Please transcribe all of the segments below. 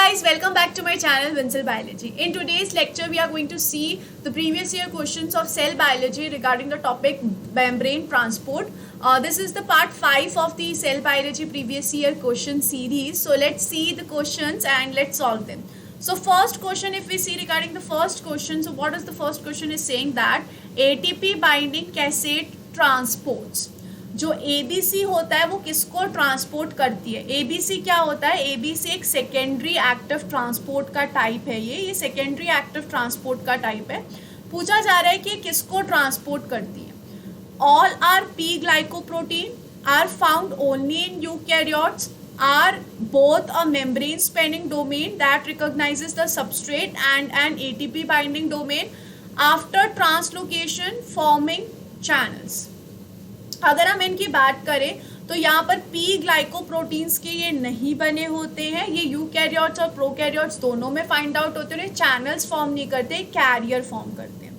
guys, welcome back to my channel Vinsel Biology. In today's lecture we are going to see the previous year questions of cell biology regarding the topic membrane transport. This is the part 5 of the cell biology previous year question series. So let's see the questions and let's solve them. So first question, if we see regarding the first question, so what is the first question is saying that ATP binding cassette transports. जो ABC होता है वो किसको transport करती है? ABC क्या होता है? ABC एक सेकेंडरी एक्टिव ट्रांसपोर्ट का टाइप है। ये सेकेंडरी एक्टिव ट्रांसपोर्ट का टाइप है। पूछा जा रहा है कि किसको ट्रांसपोर्ट करती है। All are P glycoprotein are found only in eukaryotes are both a membrane spanning domain that recognizes the substrate and an ATP binding domain after translocation forming channels। अगर हम इनकी बात करें तो यहाँ पर पी ग्लाइकोप्रोटीन्स के ये नहीं बने होते हैं, ये यूकैरियोट्स और प्रोकैरियोट्स दोनों में फाइंड आउट होते हैं। चैनल्स फॉर्म नहीं करते, कैरियर फॉर्म करते हैं।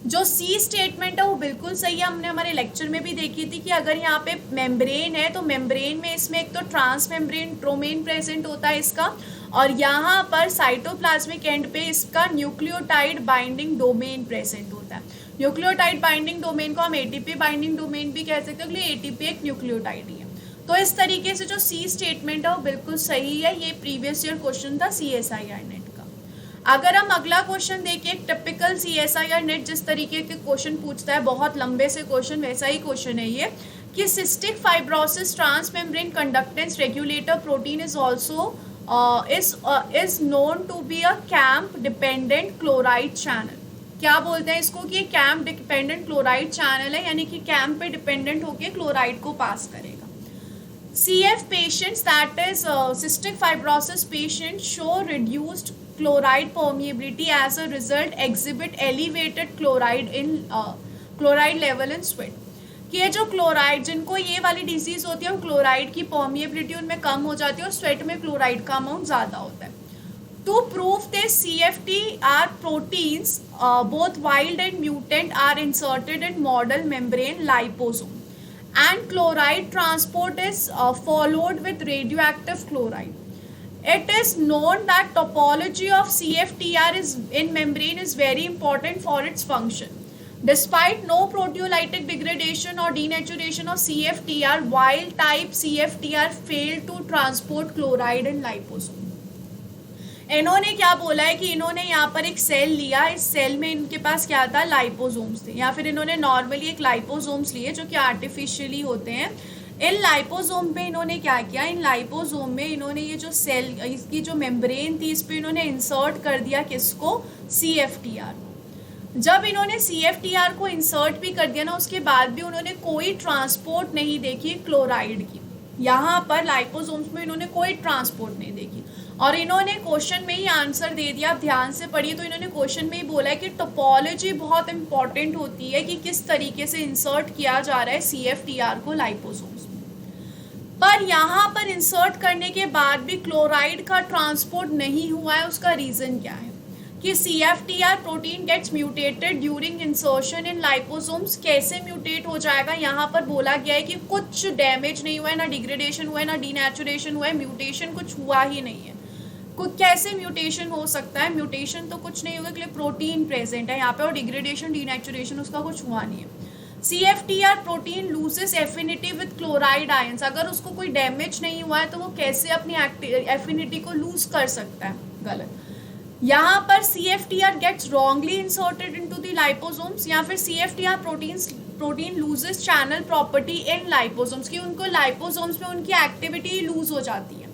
जो सी स्टेटमेंट है वो बिल्कुल सही है, हमने हमारे लेक्चर में भी देखी थी कि अगर यहाँ पे मेम्ब्रेन है तो मेम्ब्रेन में इसमें एक तो ट्रांस मेम्ब्रेन डोमेन प्रेजेंट होता है इसका, और यहाँ पर साइटोप्लाज्मिक एंड पे इसका न्यूक्लियोटाइड बाइंडिंग डोमेन प्रेजेंट होता है। न्यूक्लियोटाइड बाइंडिंग डोमेन को हम एटीपी बाइंडिंग डोमेन भी कह सकते हैं, क्योंकि एटीपी एक न्यूक्लियोटाइड ही है। तो इस तरीके से जो सी स्टेटमेंट है वो बिल्कुल सही है। ये प्रीवियस ईयर क्वेश्चन था CSIR नेट का। अगर हम अगला क्वेश्चन देखें, टिपिकल CSIR नेट जिस तरीके के क्वेश्चन पूछता है, बहुत लंबे से क्वेश्चन, वैसा ही क्वेश्चन है ये कि cystic fibrosis transmembrane conductance regulator protein is also is known to be a camp dependent chloride channel। क्या बोलते हैं इसको कि कैम्प डिपेंडेंट क्लोराइड चैनल है, यानी कि कैम्प पे डिपेंडेंट होके क्लोराइड को पास करेगा। CF patients that is cystic fibrosis patient show reduced chloride permeability as a result exhibit elevated chloride level in sweat. कि ये जो क्लोराइड, जिनको ये वाली डिजीज होती है, क्लोराइड की परमिएबिलिटी उनमें कम हो जाती है और स्वेट में क्लोराइड का अमाउंट ज़्यादा होता है। To prove this, CFTR proteins, both wild and mutant, are inserted in model membrane liposome, and chloride transport is followed with radioactive chloride. It is known that topology of CFTR in membrane is very important for its function. Despite no proteolytic degradation or denaturation of CFTR, wild type CFTR failed to transport chloride in liposome। इन्होंने क्या बोला है कि इन्होंने यहाँ पर एक cell लिया, इस सेल में इनके पास क्या था, लाइपोसोम्स थे, या फिर इन्होंने नॉर्मली एक लाइपोसोम्स लिए जो कि आर्टिफिशियली होते हैं। इन लाइपोसोम पे इन्होंने क्या किया, इन लाइपोसोम में इन्होंने ये जो सेल, इसकी जो मेम्ब्रेन थी, इस पर इन्होंने इंसर्ट कर दिया किसको, CFTR को। जब इन्होंने CFTR को इंसर्ट भी कर दिया ना, उसके बाद भी उन्होंने कोई ट्रांसपोर्ट नहीं देखी क्लोराइड की। यहाँ पर लाइपोसोम्स में इन्होंने कोई ट्रांसपोर्ट नहीं देखी, और इन्होंने क्वेश्चन में ही आंसर दे दिया। आप ध्यान से पढ़िए तो इन्होंने क्वेश्चन में ही बोला है कि टोपोलॉजी बहुत इंपॉर्टेंट होती है कि किस तरीके से इंसर्ट किया जा रहा है CFTR को लाइपोसोम्स में। पर यहाँ पर इंसर्ट करने के बाद भी क्लोराइड का ट्रांसपोर्ट नहीं हुआ है। उसका रीज़न क्या है कि CFTR protein gets mutated during insertion in liposomes. कैसे म्यूटेट हो जाएगा, यहाँ पर बोला गया है कि कुछ डैमेज नहीं हुआ है, ना डिग्रेडेशन हुआ है, ना डीनेचुरेशन हुआ है, म्यूटेशन कुछ हुआ ही नहीं है। कैसे म्यूटेशन हो सकता है? म्यूटेशन तो कुछ नहीं होगा, क्योंकि प्रोटीन प्रेजेंट है यहाँ पे, और डिग्रेडेशन डीनेचुरेशन उसका कुछ हुआ नहीं है। CFTR protein loses affinity with chloride ions. अगर उसको कोई डैमेज नहीं हुआ है तो वो कैसे अपनी एफिनिटी को लूज कर सकता है? गलत। यहाँ पर CFTR gets wrongly inserted into the liposomes, या फिर CFTR protein loses channel property in liposomes, कि उनको लाइपोसोम्स में उनकी एक्टिविटी लूज हो जाती है।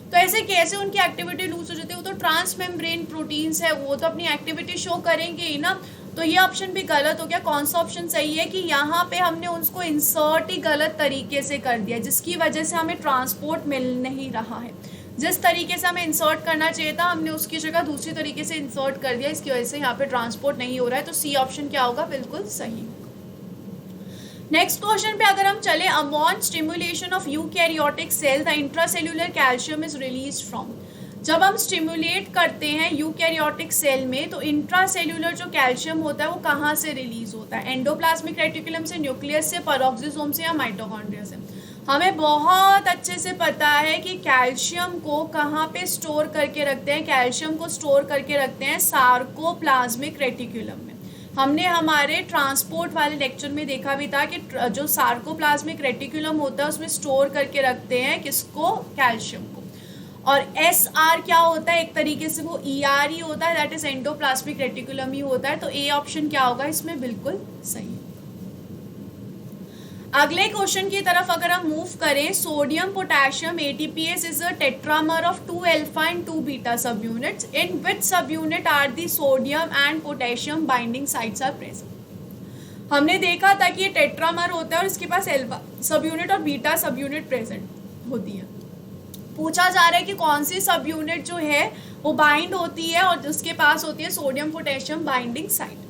तो ऐसे कैसे उनकी एक्टिविटी लूज हो जाती है? वो तो ट्रांसमेम्ब्रेन प्रोटीन्स है, वो तो अपनी एक्टिविटी शो करेंगे ही ना। तो ये ऑप्शन भी गलत हो गया। कौन सा ऑप्शन सही है कि यहाँ पे हमने उसको इंसर्ट ही गलत तरीके से कर दिया, जिसकी वजह से हमें ट्रांसपोर्ट मिल नहीं रहा है। जिस तरीके से हमें इंसर्ट करना चाहिए था, हमने उसकी जगह दूसरी तरीके से इंसर्ट कर दिया, इसकी वजह से यहाँ पे ट्रांसपोर्ट नहीं हो रहा है। तो सी ऑप्शन क्या होगा, बिल्कुल सही। नेक्स्ट क्वेश्चन पे अगर हम चले, upon stimulation of eukaryotic cell the intracellular calcium is release from. जब हम स्टिमुलेट करते हैं यूकैरियोटिक सेल में तो इंट्रासेल्यूलर जो कैल्शियम होता है वो कहाँ से रिलीज होता है? एंडोप्लाज्मिक रेटिकुलम से, न्यूक्लियस से, पेरोक्सिसोम से, या माइटोकॉन्ड्रिया से? हमें बहुत अच्छे से पता है कि कैल्शियम को कहाँ पे स्टोर करके रखते हैं। कैल्शियम को स्टोर करके रखते हैं सार्कोप्लाज्मिक रेटिकुलम में। हमने हमारे ट्रांसपोर्ट वाले लेक्चर में देखा भी था कि जो सार्कोप्लाज्मिक रेटिकुलम होता है उसमें स्टोर करके रखते हैं किसको, कैल्शियम को। और एस आर क्या होता है, एक तरीके से वो ई आर ही होता है, दैट इज एंडोप्लाज्मिक रेटिकुलम ही होता है। तो ए ऑप्शन क्या होगा इसमें, बिल्कुल सही। अगले क्वेश्चन की तरफ अगर हम मूव करें, sodium potassium ATPase is a tetramer of 2 alpha and 2 beta subunits. In which subunit are the sodium and potassium binding sites are present. हमने देखा था कि ये टेट्रामर होता है और इसके पास अल्फा सब यूनिट और बीटा सब यूनिट प्रेजेंट होती है। पूछा जा रहा है कि कौन सी सब यूनिट जो है वो बाइंड होती है और उसके पास होती है सोडियम पोटेशियम बाइंडिंग साइट।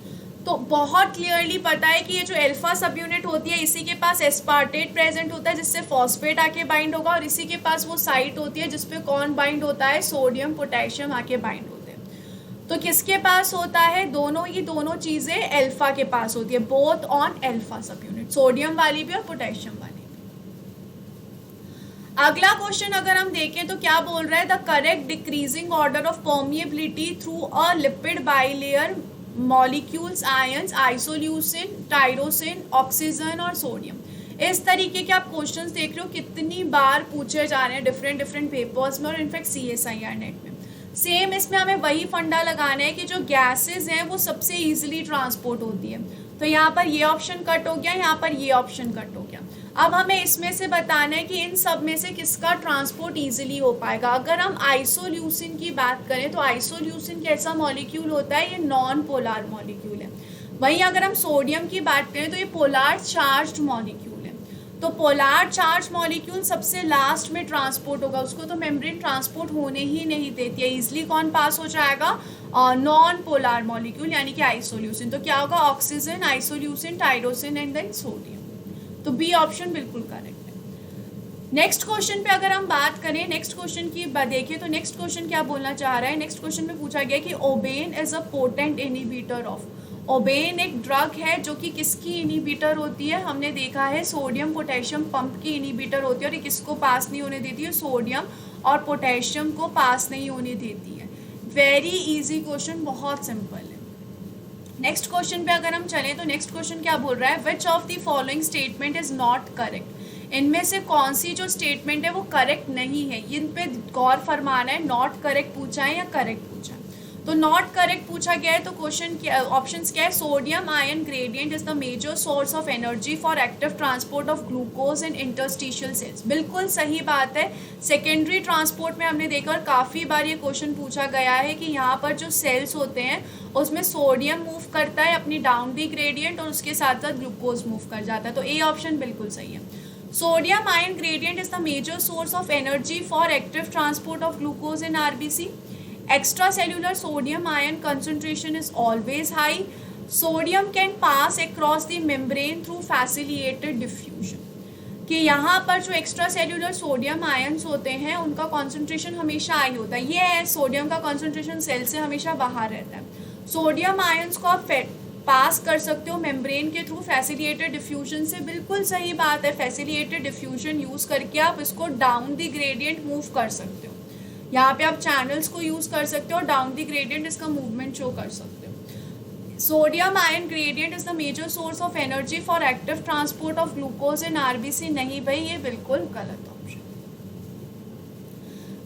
तो बहुत क्लियरली पता है कि ये जो अल्फा सब यूनिट होती है इसी के पास एस्पार्टेट प्रेजेंट होता है जिससे फॉस्फेट आके बाइंड होगा, और इसी के पास वो साइट होती है जिसपे कौन बाइंड होता है, सोडियम पोटेशियम आके बाइंड होते हैं। तो किसके पास होता है, दोनों चीजें अल्फा के पास होती है, बोथ ऑन अल्फा सब यूनिट, सोडियम वाली भी और पोटेशियम वाली भी। अगला क्वेश्चन अगर हम देखें तो क्या बोल रहा है, the correct decreasing order of permeability through a lipid bilayer molecules ions isoleucine, tyrosine, oxygen और सोडियम। इस तरीके के आप क्वेश्चंस देख रहे हो कितनी बार पूछे जा रहे हैं डिफरेंट पेपर्स में और इनफैक्ट CSIR नेट में। सेम इसमें हमें वही फंडा लगाना है कि जो गैसेज हैं वो सबसे इजीली ट्रांसपोर्ट होती है। तो यहाँ पर ये ऑप्शन कट हो गया, यहाँ पर ये ऑप्शन कट हो गया। अब हमें इसमें से बताना है कि इन सब में से किसका ट्रांसपोर्ट इजीली हो पाएगा। अगर हम आइसोल्यूसिन की बात करें तो आइसोल्यूसिन कैसा मॉलिक्यूल होता है, ये नॉन पोलार मॉलिक्यूल है। वहीं अगर हम सोडियम की बात करें तो ये पोलार चार्ज्ड मॉलिक्यूल है। तो पोलार चार्ज मॉलिक्यूल सबसे लास्ट में ट्रांसपोर्ट होगा, उसको तो मेम्ब्रेन ट्रांसपोर्ट होने ही नहीं देती है। इजिली कौन पास हो जाएगा, नॉन पोलार मॉलिक्यूल यानी कि आइसोल्यूसिन। तो क्या होगा, oxygen, isoleucine, tyrosine and then sodium. तो बी ऑप्शन बिल्कुल करेक्ट है। नेक्स्ट क्वेश्चन पे अगर हम बात करें, नेक्स्ट क्वेश्चन की देखिए तो नेक्स्ट क्वेश्चन क्या बोलना चाह रहा है। नेक्स्ट क्वेश्चन में पूछा गया कि ouabain is a potent inhibitor of. Ouabain एक ड्रग है जो कि किसकी इनहिबिटर होती है, हमने देखा है सोडियम पोटेशियम पंप की इनहिबिटर होती है और ये किसको पास नहीं होने देती है, सोडियम और पोटेशियम को पास नहीं होने देती है। वेरी इजी क्वेश्चन, बहुत सिंपल है। नेक्स्ट क्वेश्चन पे अगर हम चलें तो नेक्स्ट क्वेश्चन क्या बोल रहा है, which of the following statement is not correct. इनमें से कौन सी जो स्टेटमेंट है वो करेक्ट नहीं है, इन पे गौर फरमाना है। नॉट करेक्ट पूछा है या करेक्ट पूछा है। तो नॉट करेक्ट पूछा गया है तो क्वेश्चन ऑप्शंस क्या है, sodium ion gradient is the major source of energy for active transport of glucose in interstitial cells. बिल्कुल सही बात है। सेकेंडरी ट्रांसपोर्ट में हमने देखा और काफ़ी बार ये क्वेश्चन पूछा गया है कि यहाँ पर जो सेल्स होते हैं उसमें सोडियम मूव करता है अपनी डाउन दी ग्रेडियंट और उसके साथ साथ ग्लूकोज मूव कर जाता है। तो ए ऑप्शन बिल्कुल सही है। Sodium ion gradient is the major source of energy for active transport of glucose in RBC. Extracellular sodium ion concentration is always high. Sodium can pass across the membrane through facilitated diffusion. कि यहाँ पर जो extra cellular sodium ions होते हैं उनका concentration हमेशा high होता है। ये है सोडियम का कॉन्सेंट्रेशन सेल से हमेशा बाहर रहता है। सोडियम आयन्स को आप पास कर सकते हो मेम्ब्रेन के थ्रू फैसिलिटेटेड डिफ्यूजन से, बिल्कुल सही बात है। फैसिलिटेटेड डिफ्यूजन यूज़ करके आप इसको डाउन द ग्रेडियंट मूव कर सकते हो। यहाँ पे आप चैनल्स को यूज़ कर सकते हो और डाउन द ग्रेडियंट इसका मूवमेंट शो कर सकते हो। Sodium ion gradient is the major source of energy for active transport of glucose in RBC. नहीं भाई, ये बिल्कुल गलत ऑप्शन।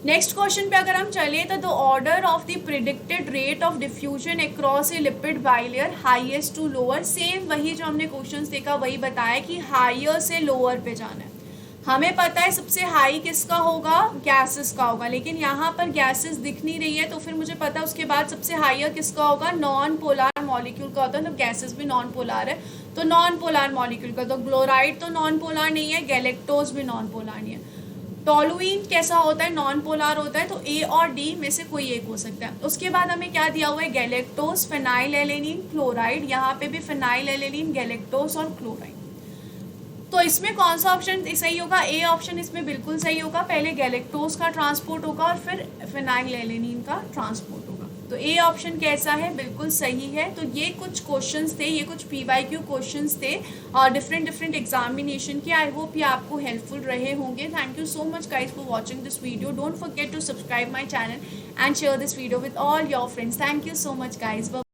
नेक्स्ट क्वेश्चन पे अगर हम चले तो the order of the predicted rate of diffusion across a lipid bilayer highest to lower. Same वही जो हमने क्वेश्चंस देखा वही बताया कि हायर से लोअर पे जाना है। हमें पता है सबसे हाई किसका होगा, गैसेस का होगा, लेकिन यहाँ पर गैसेस दिख नहीं रही है तो फिर मुझे पता है उसके बाद सबसे हायर किसका होगा, नॉन पोलार मॉलिक्यूल का होता है। मतलब गैसेस भी नॉन पोलार है तो नॉन पोलार मॉलिक्यूल का। तो क्लोराइड तो नॉन पोलार नहीं है, गैलेक्टोज भी नॉन पोलार नहीं है। टोलुइन कैसा होता है, नॉन पोलार होता है। तो ए और डी में से कोई एक हो सकता है। उसके बाद हमें क्या दिया हुआ है, गैलेक्टोज, फिनाइल एलेनिन, क्लोराइड। यहाँ पे भी फिनाइल एलेनिन, गैलेक्टोज और क्लोराइड। तो इसमें कौन सा ऑप्शन सही होगा, ए ऑप्शन इसमें बिल्कुल सही होगा। पहले गैलेक्टोज का ट्रांसपोर्ट होगा और फिर फिनाइल एलेनिन का ट्रांसपोर्ट होगा। तो ए ऑप्शन कैसा है, बिल्कुल सही है। तो ये कुछ क्वेश्चंस थे, ये कुछ PYQ क्वेश्चंस थे डिफरेंट एग्जामिनेशन के। आई होप ये आपको हेल्पफुल रहे होंगे। Thank you so much guys for watching this video. Don't forget to subscribe my channel and share this video with all your friends. Thank you so much guys. Bye.